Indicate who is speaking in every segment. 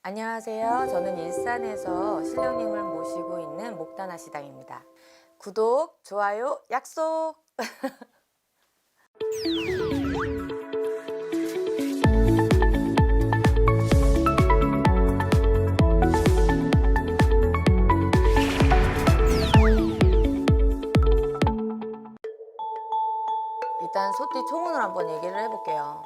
Speaker 1: 안녕하세요. 저는 일산에서 신령님을 모시고 있는 목다나 시당입니다. 구독, 좋아요, 약속! 일단 소띠 총운을 한번 얘기를 해볼게요.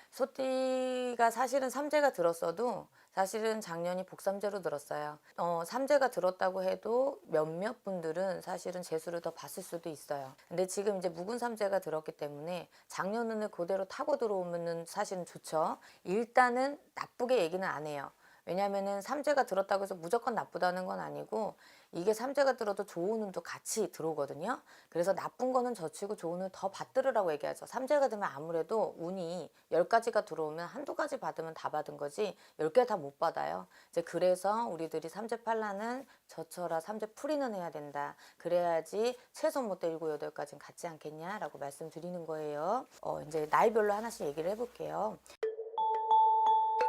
Speaker 1: 소띠가 사실은 삼재가 들었어도 사실은 작년이 복삼재로 들었어요. 삼재가 들었다고 해도 몇몇 분들은 사실은 재수를 더 봤을 수도 있어요. 근데 지금 이제 묵은 삼재가 들었기 때문에 작년운을 그대로 타고 들어오면은 사실은 좋죠. 일단은 나쁘게 얘기는 안 해요. 왜냐면은 삼재가 들었다고 해서 무조건 나쁘다는 건 아니고, 이게 삼재가 들어도 좋은 운도 같이 들어오거든요. 그래서 나쁜 거는 젖히고 좋은 운을 더 받들으라고 얘기하죠. 삼재가 되면 아무래도 운이 10가지가 들어오면 한두 가지 받으면 다 받은 거지 10개 다 못 받아요. 이제 그래서 우리들이 삼재팔라는 젖혀라, 삼재 풀이는 해야 된다. 그래야지 최소 못 7, 8가지는 갖지 않겠냐라고 말씀드리는 거예요. 이제 나이별로 하나씩 얘기를 해볼게요.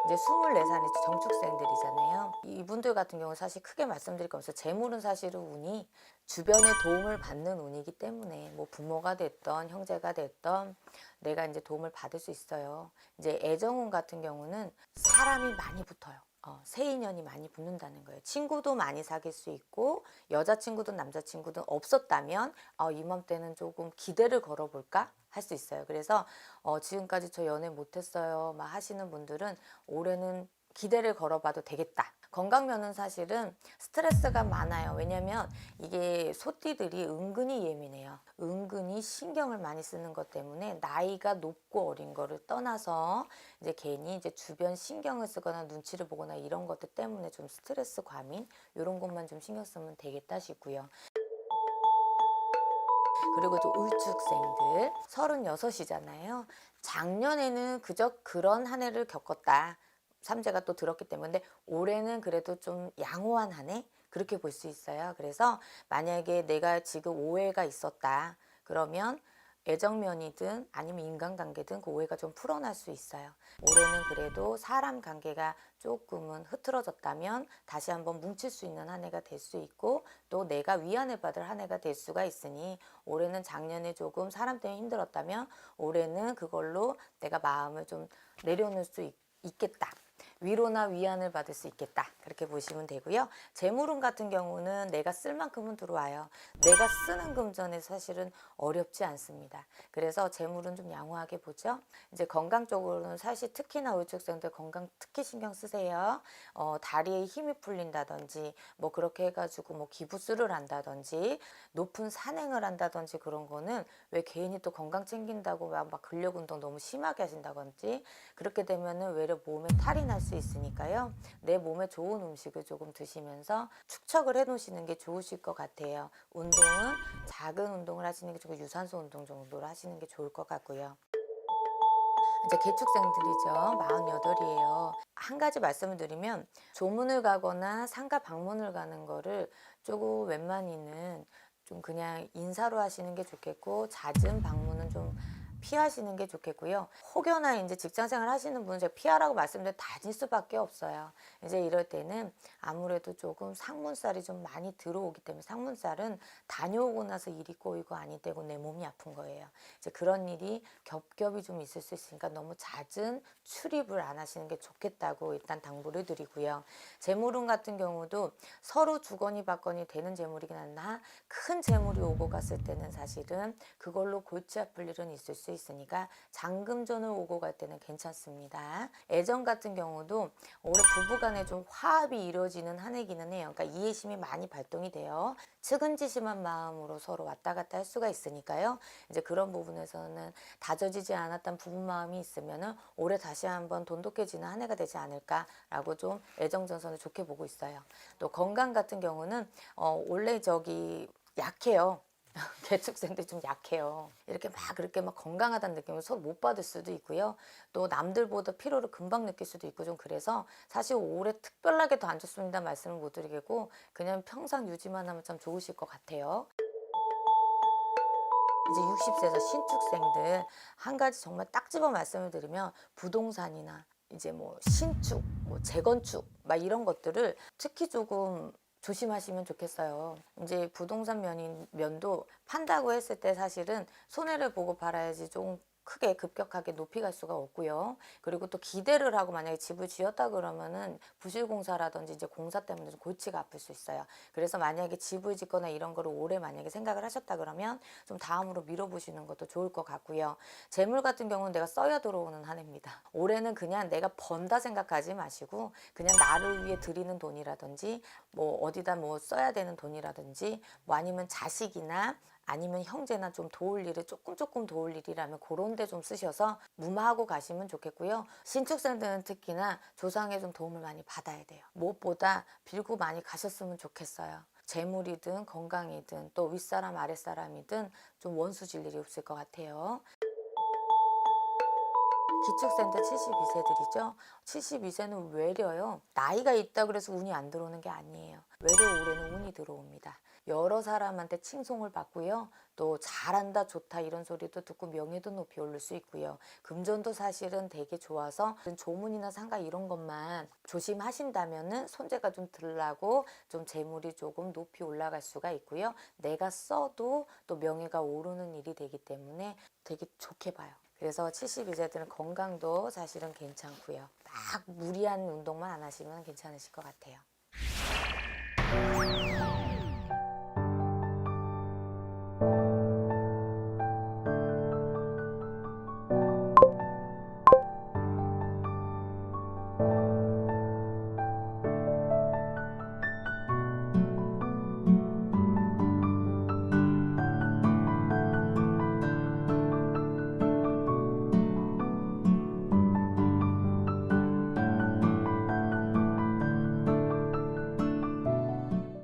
Speaker 1: 이제 24살이 정축생들이잖아요. 이분들 같은 경우 사실 크게 말씀드릴 거 없어요. 재물은 사실은 운이 주변의 도움을 받는 운이기 때문에 뭐 부모가 됐던 형제가 됐던 내가 이제 도움을 받을 수 있어요. 이제 애정운 같은 경우는 사람이 많이 붙어요. 새 인연이 많이 붙는다는 거예요. 친구도 많이 사귈 수 있고, 여자친구든 남자친구든 없었다면 이맘때는 조금 기대를 걸어볼까 할 수 있어요. 그래서 지금까지 저 연애 못했어요 막 하시는 분들은 올해는 기대를 걸어봐도 되겠다. 건강면은 사실은 스트레스가 많아요. 왜냐면 이게 소띠들이 은근히 예민해요. 은근히 신경을 많이 쓰는 것 때문에 나이가 높고 어린 거를 떠나서 이제 괜히 이제 주변 신경을 쓰거나 눈치를 보거나 이런 것들 때문에 좀 스트레스 과민 이런 것만 좀 신경 쓰면 되겠다 싶고요. 그리고 또 울축생들 36이잖아요. 작년에는 그저 그런 한 해를 겪었다. 삼재가 또 들었기 때문에 올해는 그래도 좀 양호한 한 해? 그렇게 볼 수 있어요. 그래서 만약에 내가 지금 오해가 있었다. 그러면 애정면이든 아니면 인간관계든 그 오해가 좀 풀어날 수 있어요. 올해는 그래도 사람 관계가 조금은 흐트러졌다면 다시 한번 뭉칠 수 있는 한 해가 될 수 있고, 또 내가 위안을 받을 한 해가 될 수가 있으니, 올해는 작년에 조금 사람 때문에 힘들었다면 올해는 그걸로 내가 마음을 좀 내려놓을 수 있겠다. 위로나 위안을 받을 수 있겠다. 그렇게 보시면 되고요. 재물운 같은 경우는 내가 쓸 만큼은 들어와요. 내가 쓰는 금전에 사실은 어렵지 않습니다. 그래서 재물은 좀 양호하게 보죠. 이제 건강 쪽으로는 사실 특히나 울축생들 건강 특히 신경 쓰세요. 다리에 힘이 풀린다든지 뭐 그렇게 해가지고 뭐 기부스를 한다든지 높은 산행을 한다든지 그런 거는 왜 개인이 또 건강 챙긴다고 막 근력 운동 너무 심하게 하신다든지 그렇게 되면은 외려 몸에 탈이 날 수 있으니까요. 내 몸에 좋은 음식을 조금 드시면서 축척을 해 놓으시는 게 좋으실 것 같아요. 운동은 작은 운동을 하시는 게 좋고 유산소 운동 정도로 하시는 게 좋을 것 같고요. 이제 개축생들이죠. 48이에요. 한 가지 말씀을 드리면 조문을 가거나 상가 방문을 가는 거를 조금 웬만히는 좀 그냥 인사로 하시는 게 좋겠고, 잦은 방문은 좀 피하시는 게 좋겠고요. 혹여나 이제 직장생활 하시는 분은 제가 피하라고 말씀드려 다닐 수밖에 없어요. 이제 이럴 때는 아무래도 조금 상문살이 좀 많이 들어오기 때문에, 상문살은 다녀오고 나서 일이 꼬이고 아니 되고 내 몸이 아픈 거예요. 이제 그런 일이 겹겹이 좀 있을 수 있으니까 너무 잦은 출입을 안 하시는 게 좋겠다고 일단 당부를 드리고요. 재물운 같은 경우도 서로 주거니 받거니 되는 재물이긴 하나 큰 재물이 오고 갔을 때는 사실은 그걸로 골치 아플 일은 있을 수 있으니까 잔금전을 오고 갈 때는 괜찮습니다. 애정 같은 경우도 올해 부부간에 좀 화합이 이루어지는 한 해기는 해요. 그러니까 이해심이 많이 발동이 돼요. 측은지심한 마음으로 서로 왔다 갔다 할 수가 있으니까요. 이제 그런 부분에서는 다져지지 않았던 부부 마음이 있으면은 올해 다시 한번 돈독해지는 한 해가 되지 않을까라고 좀 애정전선을 좋게 보고 있어요. 또 건강 같은 경우는 원래 약해요. 개축생들 좀 약해요. 이렇게 막 그렇게 막 건강하다는 느낌을 서로 못 받을 수도 있고요. 또 남들보다 피로를 금방 느낄 수도 있고 좀 그래서 사실 올해 특별하게 더 안 좋습니다 말씀을 못 드리겠고, 그냥 평상 유지만 하면 참 좋으실 것 같아요. 이제 60세에서 신축생들 한 가지 정말 딱 집어 말씀을 드리면 부동산이나 이제 뭐 신축, 뭐 재건축 막 이런 것들을 특히 조금 조심하시면 좋겠어요. 이제 부동산 면도 판다고 했을 때 사실은 손해를 보고 팔아야지 좀 크게 급격하게 높이 갈 수가 없고요. 그리고 또 기대를 하고 만약에 집을 지었다 그러면은 부실공사라든지 이제 공사 때문에 좀 골치가 아플 수 있어요. 그래서 만약에 집을 짓거나 이런 거를 올해 만약에 생각을 하셨다 그러면 좀 다음으로 미뤄보시는 것도 좋을 것 같고요. 재물 같은 경우는 내가 써야 들어오는 한 해입니다. 올해는 그냥 내가 번다 생각하지 마시고 그냥 나를 위해 드리는 돈이라든지 뭐 어디다 뭐 써야 되는 돈이라든지 뭐 아니면 자식이나 아니면 형제나 좀 도울 일을 조금 도울 일이라면 그런 데 좀 쓰셔서 무마하고 가시면 좋겠고요. 신축생들은 특히나 조상의 좀 도움을 많이 받아야 돼요. 무엇보다 빌고 많이 가셨으면 좋겠어요. 재물이든 건강이든 또 윗사람 아랫사람이든 좀 원수질 일이 없을 것 같아요. 기축생들 72세들이죠. 72세는 외려요. 나이가 있다 그래서 운이 안 들어오는 게 아니에요. 외려 올해는 운이 들어옵니다. 여러 사람한테 칭송을 받고요. 또 잘한다 좋다 이런 소리도 듣고 명예도 높이 오를 수 있고요. 금전도 사실은 되게 좋아서 조문이나 상가 이런 것만 조심하신다면은 손재가 좀 덜나고 좀 재물이 조금 높이 올라갈 수가 있고요. 내가 써도 또 명예가 오르는 일이 되기 때문에 되게 좋게 봐요. 그래서 72세들은 건강도 사실은 괜찮고요. 막 무리한 운동만 안 하시면 괜찮으실 것 같아요.